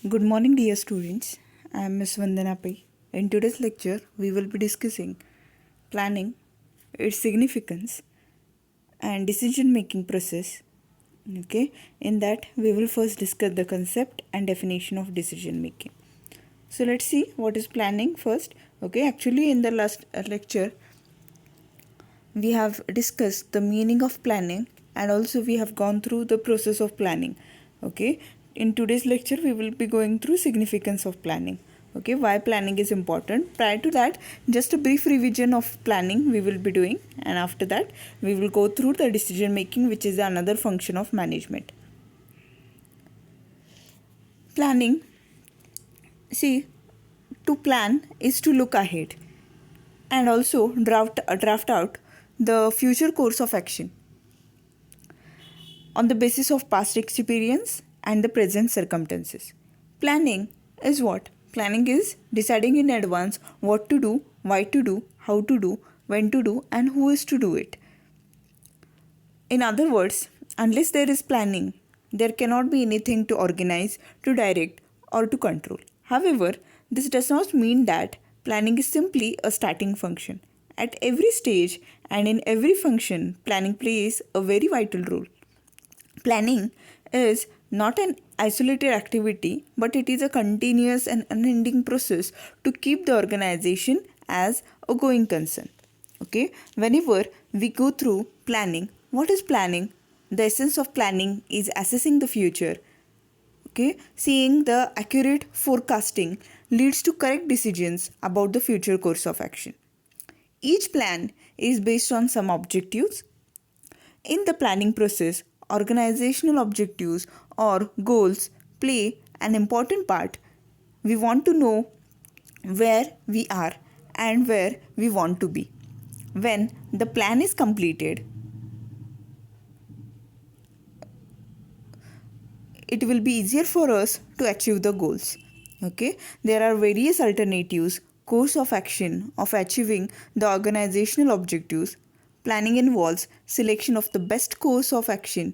Good morning, dear students. I am Ms. Vandana Pai. In today's lecture, we will be discussing planning, its significance, and decision making process. Okay, in that, we will first discuss the concept and definition of decision making. So, let's see what is planning first. Okay, actually, in the last lecture, we have discussed the meaning of planning and also we have gone through the process of planning. Okay, in today's lecture we will be going through significance of planning. Okay, why planning is important. Prior to that, just a brief revision of planning we will be doing, and after that we will go through the decision making, which is another function of management. Planning, see, to plan is to look ahead and also draft out the future course of action on the basis of past experience and the present circumstances. Planning is what? Planning is deciding in advance what to do, why to do, how to do, when to do, and who is to do it. In other words, unless there is planning, there cannot be anything to organize, to direct, or to control. However, this does not mean that planning is simply a starting function. At every stage and in every function, planning plays a very vital role. Planning is not an isolated activity, but it is a continuous and unending process to keep the organization as a going concern. Okay, whenever we go through planning, what is planning? The essence of planning is assessing the future. Okay, seeing the accurate forecasting leads to correct decisions about the future course of action. Each plan is based on some objectives. In the planning process, organizational objectives or goals play an important part. We want to know where we are and where we want to be. When the plan is completed, it will be easier for us to achieve the goals. Okay, there are various alternatives, course of action of achieving the organizational objectives. Planning involves selection of the best course of action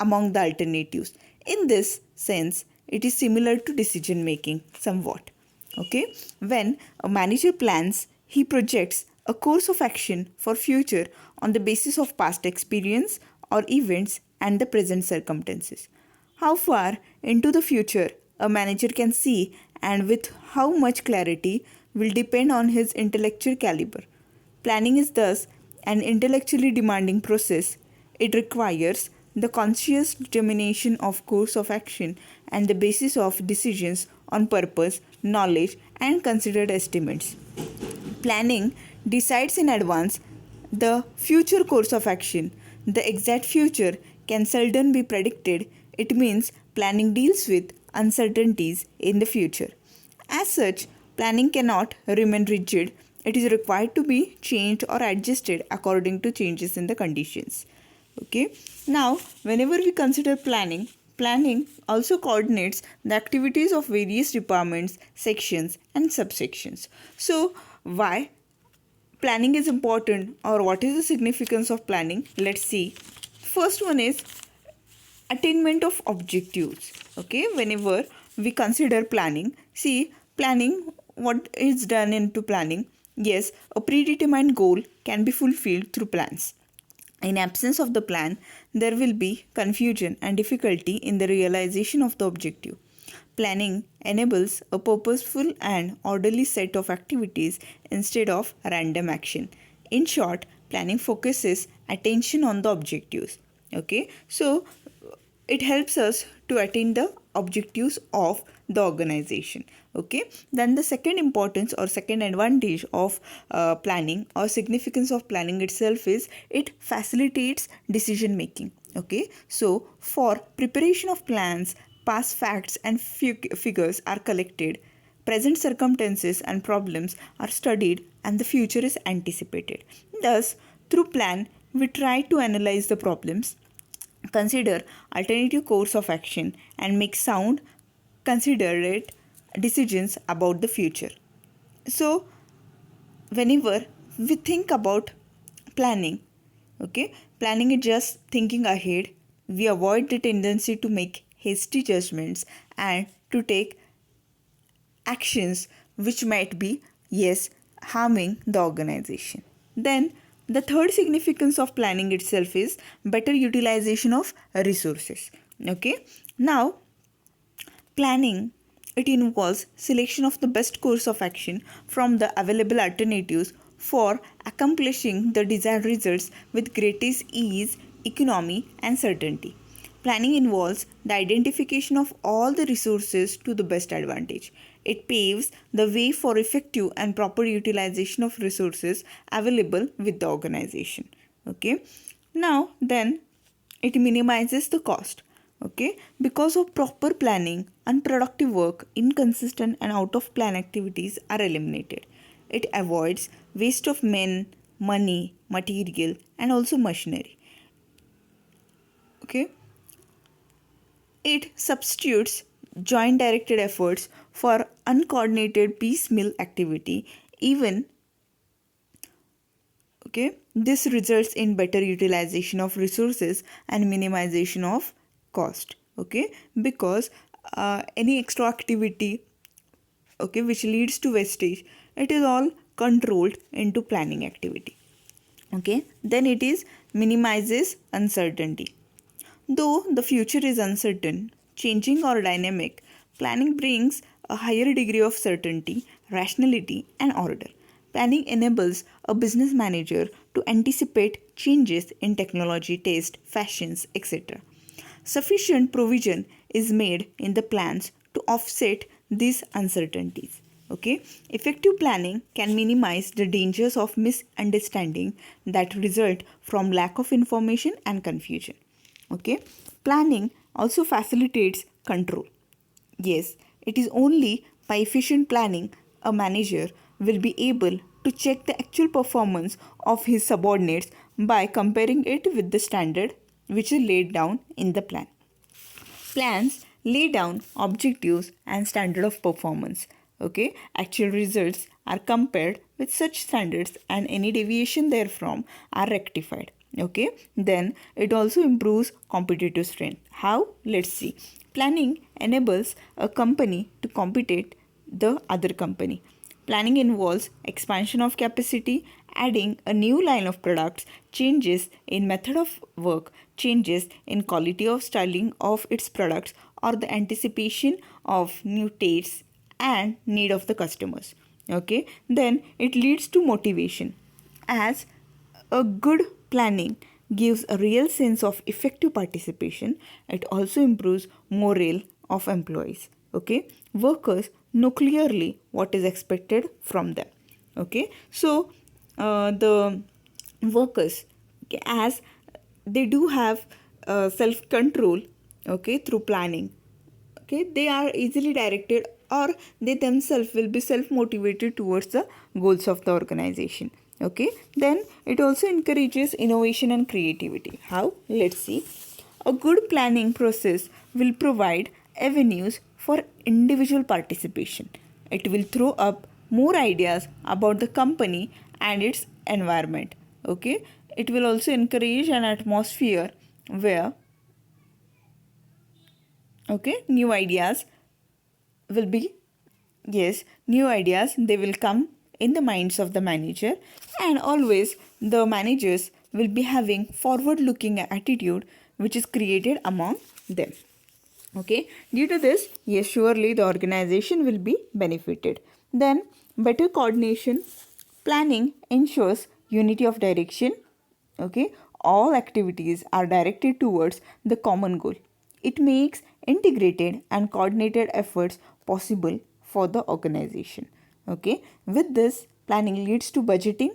among the alternatives. In this sense, it is similar to decision making somewhat. Okay, when a manager plans, he projects a course of action for future on the basis of past experience or events and the present circumstances. How far into the future a manager can see and with how much clarity will depend on his intellectual caliber. Planning is thus an intellectually demanding process. It requires the conscious determination of course of action and the basis of decisions on purpose, knowledge, and considered estimates. Planning decides in advance the future course of action. The exact future can seldom be predicted. It means planning deals with uncertainties in the future. As such, planning cannot remain rigid. It is required to be changed or adjusted according to changes in the conditions. Okay. Now, whenever we consider planning, planning also coordinates the activities of various departments, sections, and subsections. So, why planning is important, or what is the significance of planning? Let's see. First one is attainment of objectives. Okay, whenever we consider planning, see, planning, what is done into planning? Yes, a predetermined goal can be fulfilled through plans. In absence of the plan, there will be confusion and difficulty in the realization of the objective. Planning enables a purposeful and orderly set of activities instead of random action. In short, planning focuses attention on the objectives. Okay, so it helps us to attain the objectives of the organization. Okay, then the second importance or second advantage of planning or significance of planning itself is it facilitates decision making. Okay, so for preparation of plans, past facts and figures are collected, present circumstances and problems are studied, and the future is anticipated. Thus, through plan, we try to analyze the problems, consider alternative course of action, and make sound, considerate decisions about the future. So, whenever we think about planning, okay, planning is just thinking ahead. We avoid the tendency to make hasty judgments and to take actions which might be, yes, harming the organization. Then the third significance of planning itself is better utilization of resources. Okay, now planning, it involves selection of the best course of action from the available alternatives for accomplishing the desired results with greatest ease, economy, and certainty. Planning involves the identification of all the resources to the best advantage. It paves the way for effective and proper utilization of resources available with the organization. Okay. Now, then it minimizes the cost. Okay, because of proper planning, unproductive work, inconsistent and out of plan activities are eliminated. It avoids waste of men, money, material, and also machinery. Okay, it substitutes joint directed efforts for uncoordinated piecemeal activity. Even okay, this results in better utilization of resources and minimization of cost. Okay, because any extra activity, okay, which leads to wastage, it is all controlled into planning activity. Okay, then it is minimizes uncertainty. Though the future is uncertain, changing or dynamic, planning brings a higher degree of certainty, rationality, and order. Planning enables a business manager to anticipate changes in technology, taste, fashions, etc. Sufficient provision is made in the plans to offset these uncertainties. Okay, effective planning can minimize the dangers of misunderstanding that result from lack of information and confusion. Okay, planning also facilitates control. Yes, it is only by efficient planning a manager will be able to check the actual performance of his subordinates by comparing it with the standard which is laid down in the plan. Plans lay down objectives and standard of performance. Okay, actual results are compared with such standards and any deviation therefrom are rectified. Okay, then it also improves competitive strength. How? Let's see. Planning enables a company to compete the other company. Planning involves expansion of capacity, adding a new line of products, changes in method of work, changes in quality of styling of its products, or the anticipation of new tastes and need of the customers. Okay, then it leads to motivation, as a good planning gives a real sense of effective participation. It also improves morale of employees. Okay, workers know clearly what is expected from them. Okay, so the workers, okay, as they do have self control, okay, through planning, okay, they are easily directed or they themselves will be self motivated towards the goals of the organization. Okay, then it also encourages innovation and creativity. How? Let's see. A good planning process will provide avenues for individual participation. It will throw up more ideas about the company and its environment. Okay, it will also encourage an atmosphere where, okay, new ideas will be, yes, new ideas they will come in the minds of the manager, and always the managers will be having forward looking attitude which is created among them. Okay, due to this, yes, surely the organization will be benefited. Then better coordination. Planning ensures unity of direction. Okay, all activities are directed towards the common goal. It makes integrated and coordinated efforts possible for the organization. Okay, with this, planning leads to budgeting.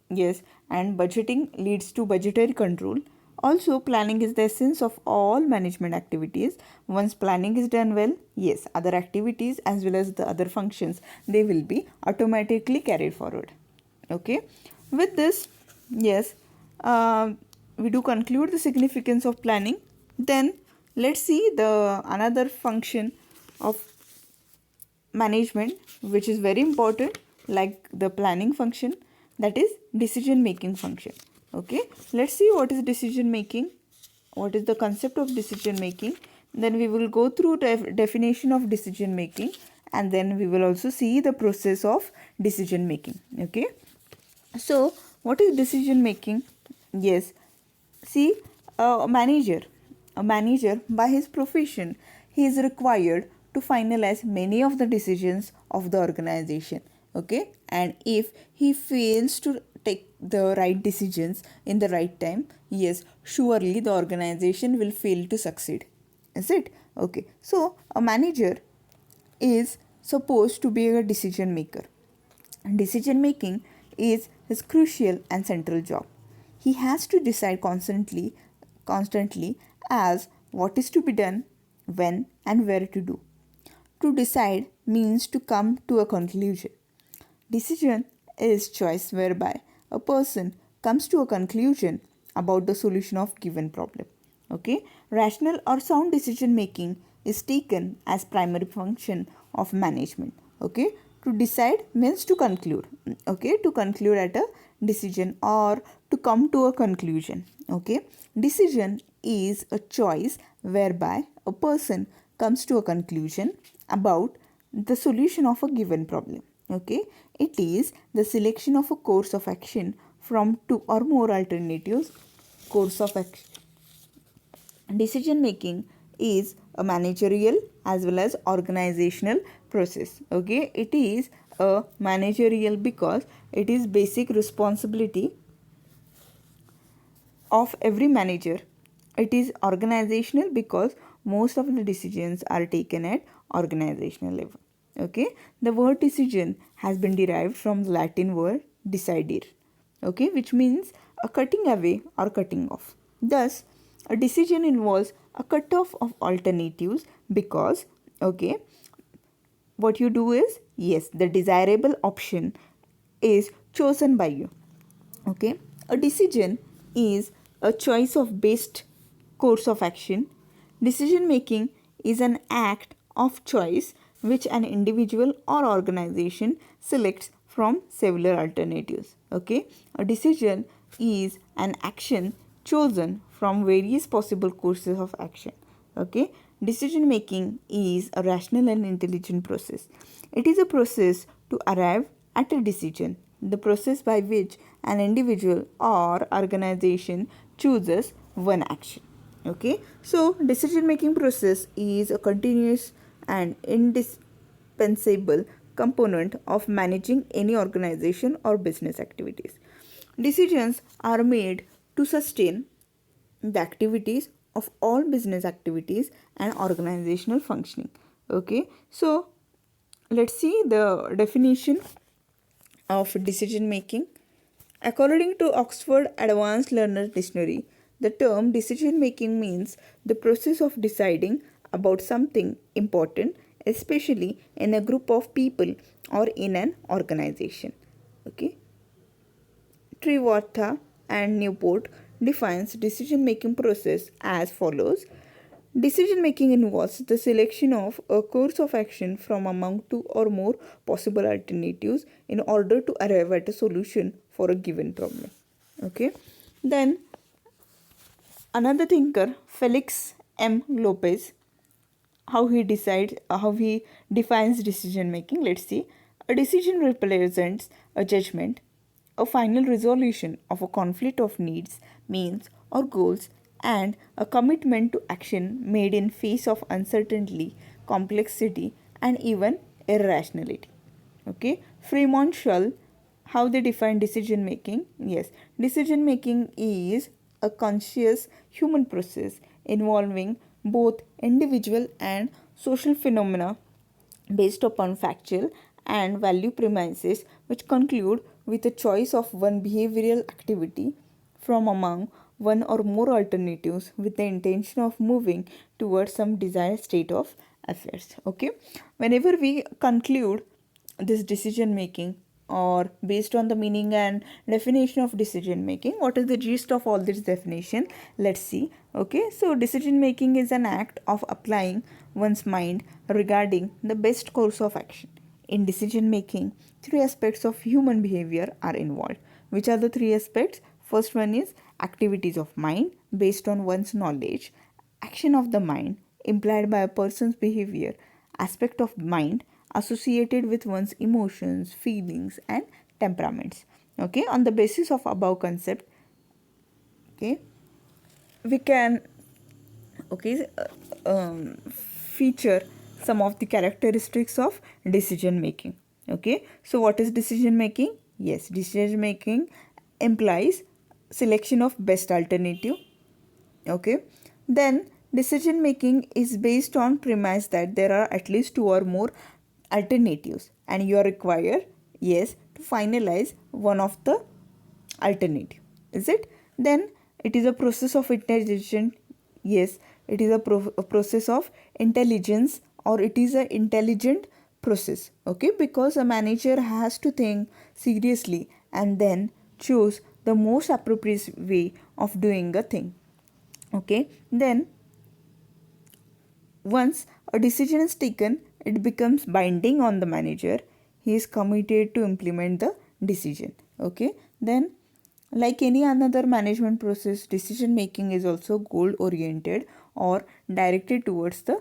Yes, and budgeting leads to budgetary control. Also, planning is the essence of all management activities. Once planning is done well, yes, other activities as well as the other functions, they will be automatically carried forward. Okay, with this, yes, we do conclude the significance of planning. Then let's see the another function of management which is very important, like the planning function, that is decision making function. Okay, let's see what is decision making, what is the concept of decision making. then we will go through definition of decision making, and then we will also see the process of decision making. Okay, so what is decision making? Yes, see, a manager by his profession, he is required to finalize many of the decisions of the organization. Okay, and if he fails to take the right decisions in the right time, yes, surely the organization will fail to succeed. Is it? Okay, so a manager is supposed to be a decision maker. Decision making is his crucial and central job. He has to decide constantly as what is to be done, when and where to do. To decide means to come to a conclusion. Decision is choice whereby a person comes to a conclusion about the solution of given problem. Okay, rational or sound decision making is taken as primary function of management. Okay, to decide means to conclude. Okay, to conclude at a decision or to come to a conclusion. Okay, decision is a choice whereby a person comes to a conclusion about the solution of a given problem. Okay, it is the selection of a course of action from two or more alternatives. Course of action. Decision making is a managerial as well as organizational process. Okay, it is a managerial because it is basic responsibility of every manager. It is organizational because most of the decisions are taken at organizational level. Okay, the word decision has been derived from the Latin word decidere. Okay, which means a cutting away or cutting off. Thus, a decision involves a cutoff of alternatives because, okay, what you do is, yes, the desirable option is chosen by you. Okay, a decision is a choice of best course of action. Decision making is an act of choice which an individual or organization selects from several alternatives. Okay, a decision is an action chosen from various possible courses of action. Okay, decision making is a rational and intelligent process. It is a process to arrive at a decision, the process by which an individual or organization chooses one action. Okay, so decision making process is a continuous and indispensable component of managing any organization or business activities. Decisions are made to sustain the activities of all business activities and organizational functioning. Okay, so let's see the definition of decision making. According to Oxford Advanced Learner Dictionary, the term decision making means the process of deciding about something important, especially in a group of people or in an organization. Okay, Trivartha and Newport defines decision making process as follows. Decision making involves the selection of a course of action from among two or more possible alternatives in order to arrive at a solution for a given problem. Okay, then another thinker, Felix M. Lopez, how he defines decision making. Let's see. A decision represents a judgment, a final resolution of a conflict of needs, means, or goals, and a commitment to action made in face of uncertainty, complexity, and even irrationality. Okay, Fremont Schull, how they define decision making? Yes, decision making is a conscious human process involving both individual and social phenomena based upon factual and value premises which conclude with a choice of one behavioral activity from among one or more alternatives with the intention of moving towards some desired state of affairs. Okay, whenever we conclude this decision making, or based on the meaning and definition of decision making, what is the gist of all this definition? Let's see. Okay, so decision making is an act of applying one's mind regarding the best course of action. In decision making, three aspects of human behavior are involved. Which are the three aspects? First one is activities of mind based on one's knowledge, action of the mind implied by a person's behavior, aspect of mind associated with one's emotions, feelings, and temperaments. Okay, on the basis of above concept, okay, we can, okay, feature some of the characteristics of decision making. Okay, so what is decision making? Yes, decision making implies selection of best alternative. Okay, then decision making is based on premise that there are at least two or more alternatives and you are required, yes, to finalize one of the alternative, is it? Then it is a process of intelligent, yes, it is a process of intelligence, or it is an intelligent process. Okay, because a manager has to think seriously and then choose the most appropriate way of doing a thing. Okay, then once a decision is taken, it becomes binding on the manager. He is committed to implement the decision. Okay, then like any another management process, decision making is also goal oriented or directed towards the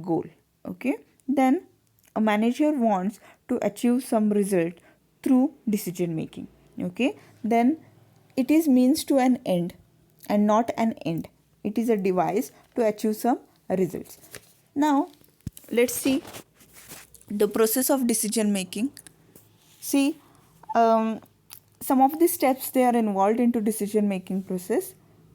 goal. Okay, then a manager wants to achieve some result through decision making. Okay, then it is means to an end and not an end. It is a device to achieve some results. Now let's see the process of decision making. See, um, some of the steps they are involved into decision making process.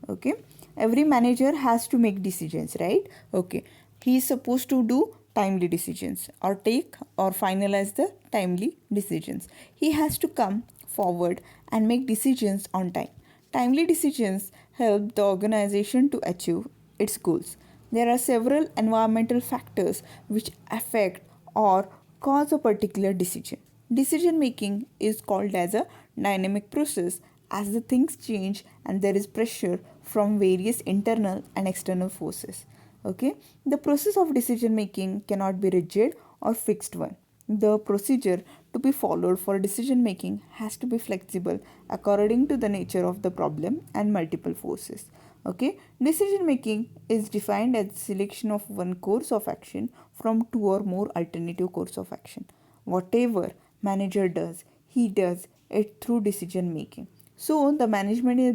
Okay, every manager has to make decisions, right? Okay, he is supposed to do timely decisions or take or finalize the timely decisions. He has to come forward and make decisions on time. Timely decisions help the organization to achieve its goals. There are several environmental factors which affect or cause a particular decision. Decision making is called as a dynamic process as the things change and there is pressure from various internal and external forces. Okay, the process of decision making cannot be rigid or fixed one. The procedure to be followed for decision making has to be flexible according to the nature of the problem and multiple forces. Okay, decision making is defined as selection of one course of action from two or more alternative course of action. Whatever manager does, he does it through decision making. So the management is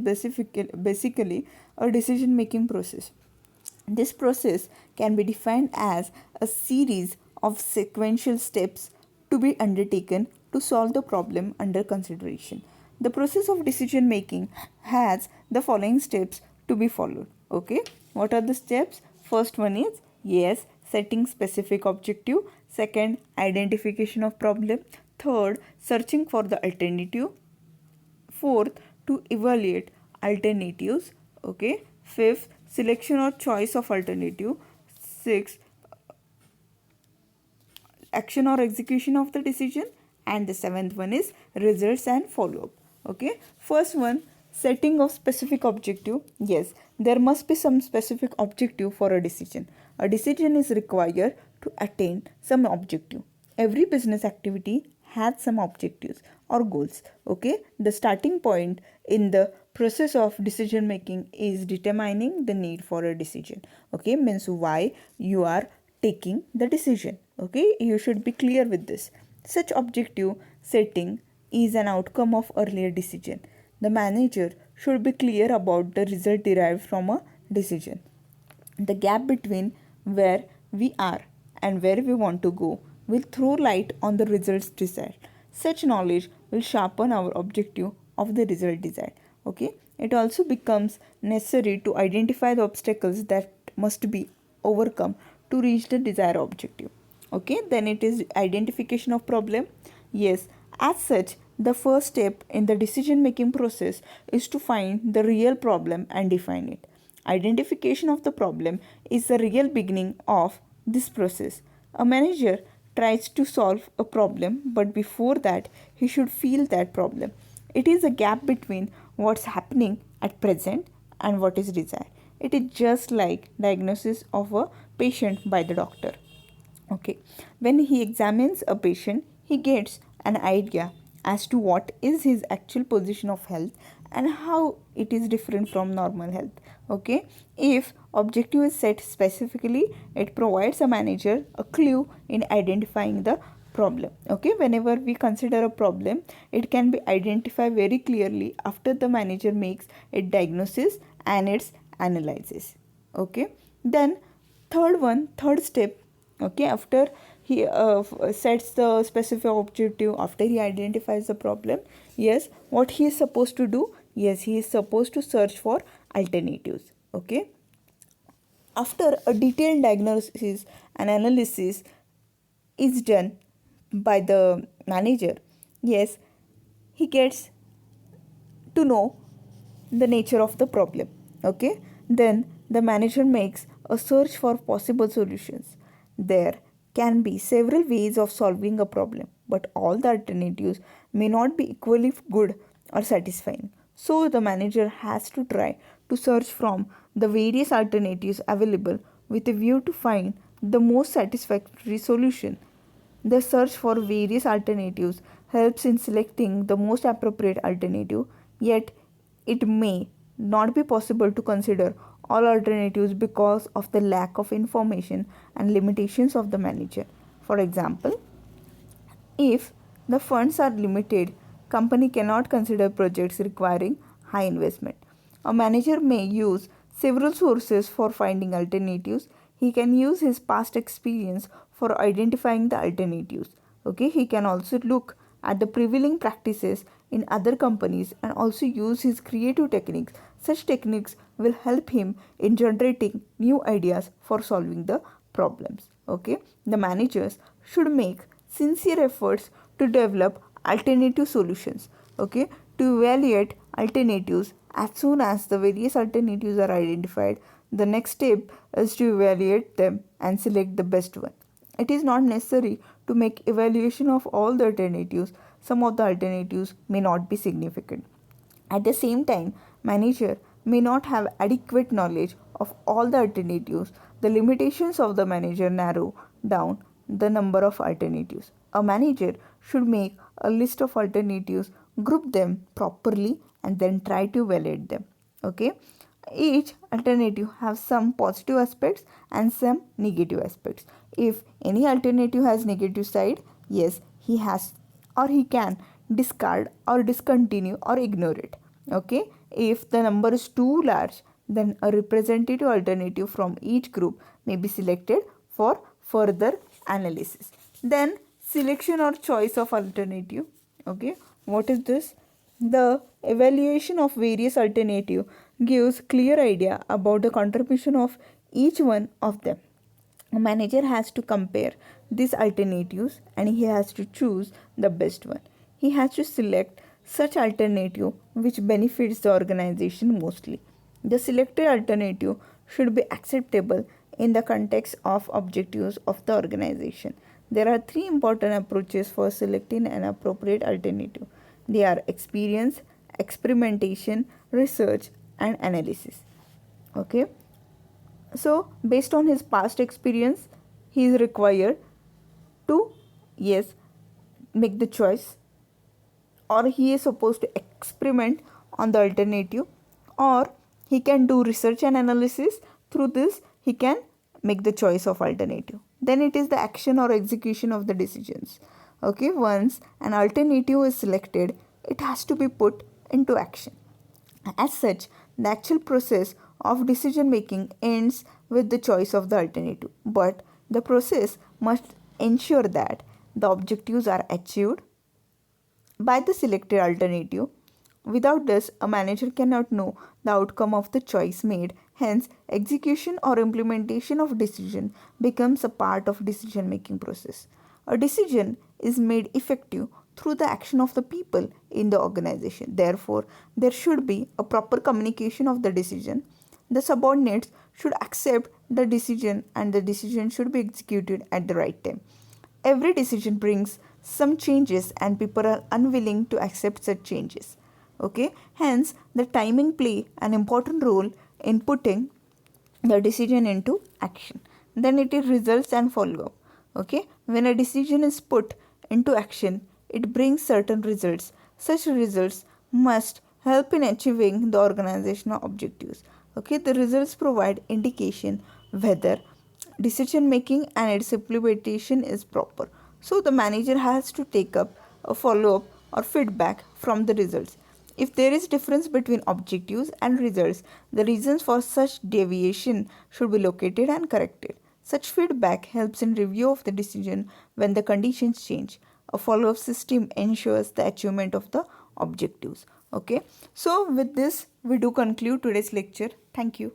basically a decision making process. This process can be defined as a series of sequential steps to be undertaken to solve the problem under consideration. The process of decision making has the following steps to be followed. Okay, what are the steps? First one is, yes, setting specific objective. Second, identification of problem. Third, searching for the alternative. Fourth, to evaluate alternatives. Okay, fifth, selection or choice of alternative. Sixth, action or execution of the decision. And the seventh one is results and follow up. Okay, first one, setting of specific objective. Yes, there must be some specific objective for a decision. A decision is required to attain some objective. Every business activity has some objectives or goals. Okay, the starting point in the process of decision making is determining the need for a decision. Okay, means why you are taking the decision. Okay, you should be clear with this. Such objective setting is an outcome of earlier decision. The manager should be clear about the result derived from a decision. The gap between where we are and where we want to go will throw light on the results desired. Such knowledge will sharpen our objective of the result desired. Okay, it also becomes necessary to identify the obstacles that must be overcome to reach the desired objective. Okay, then it is identification of problem. Yes, as such, the first step in the decision making process is to find the real problem and define it. Identification of the problem is the real beginning of this process. A manager tries to solve a problem, but before that, he should feel that problem. It is a gap between what's happening at present and what is desired. It is just like diagnosis of a patient by the doctor. Okay, when he examines a patient, he gets an idea as to what is his actual position of health and how it is different from normal health. Okay, if objective is set specifically, it provides a manager a clue in identifying the problem. Okay, whenever we consider a problem, it can be identified very clearly after the manager makes a diagnosis and its analysis. Okay, then third step. Okay, after he sets the specific objective, after he identifies the problem, yes, what he is supposed to do? Yes, he is supposed to search for alternatives. Okay, after a detailed diagnosis and analysis is done by the manager, yes, he gets to know the nature of the problem. Okay, then the manager makes a search for possible solutions. There can be several ways of solving a problem, but all the alternatives may not be equally good or satisfying. So the manager has to try to search from the various alternatives available with a view to find the most satisfactory solution. The search for various alternatives helps in selecting the most appropriate alternative, yet it may not be possible to consider all alternatives because of the lack of information and limitations of the manager. For example, if the funds are limited, company cannot consider projects requiring high investment. A manager may use several sources for finding alternatives. He can use his past experience for identifying the alternatives. Okay, he can also look at the prevailing practices in other companies and also use his creative techniques. Such techniques will help him in generating new ideas for solving the problems. Okay, the managers should make sincere efforts to develop alternative solutions. Okay, to evaluate alternatives. As soon as the various alternatives are identified, the next step is to evaluate them and select the best one. It is not necessary to make evaluation of all the alternatives. Some of the alternatives may not be significant. At the same time, manager may not have adequate knowledge of all the alternatives. The limitations of the manager narrow down the number of alternatives. A manager should make a list of alternatives, group them properly, and then try to evaluate them. Okay, each alternative has some positive aspects and some negative aspects. If any alternative has negative side, yes, he has or he can discard or discontinue or ignore it. Okay, if the number is too large, then a representative alternative from each group may be selected for further analysis. Then selection or choice of alternative. Okay, what is this? The evaluation of various alternative gives clear idea about the contribution of each one of them. A manager has to compare these alternatives and he has to choose the best one. He has to select such alternative which benefits the organization mostly. The selected alternative should be acceptable in the context of objectives of the organization. There are three important approaches for selecting an appropriate alternative. They are experience, experimentation, research, and analysis. Okay, so based on his past experience, he is required to, yes, make the choice, or he is supposed to experiment on the alternative, or he can do research and analysis. Through this he can make the choice of alternative. Then it is the action or execution of the decisions. Okay, once an alternative is selected, it has to be put into action. As such, the actual process of decision making ends with the choice of the alternative, but the process must ensure that the objectives are achieved by the selected alternative. Without this, a manager cannot know the outcome of the choice made. Hence, execution or implementation of decision becomes a part of decision making process. A decision is made effective through the action of the people in the organization. Therefore, there should be a proper communication of the decision. The subordinates should accept the decision and the decision should be executed at the right time. Every decision brings some changes and people are unwilling to accept such changes. Okay, hence the timing play an important role in putting the decision into action. Then it is results and follow up. Okay, when a decision is put into action, it brings certain results. Such results must help in achieving the organizational objectives. Okay, the results provide indication whether decision making and its implementation is proper. So the manager has to take up a follow up or feedback from the results. If there is difference between objectives and results, the reasons for such deviation should be located and corrected. Such feedback helps in review of the decision when the conditions change. A follow up system ensures the achievement of the objectives. Okay, so with this we do conclude today's lecture. Thank you.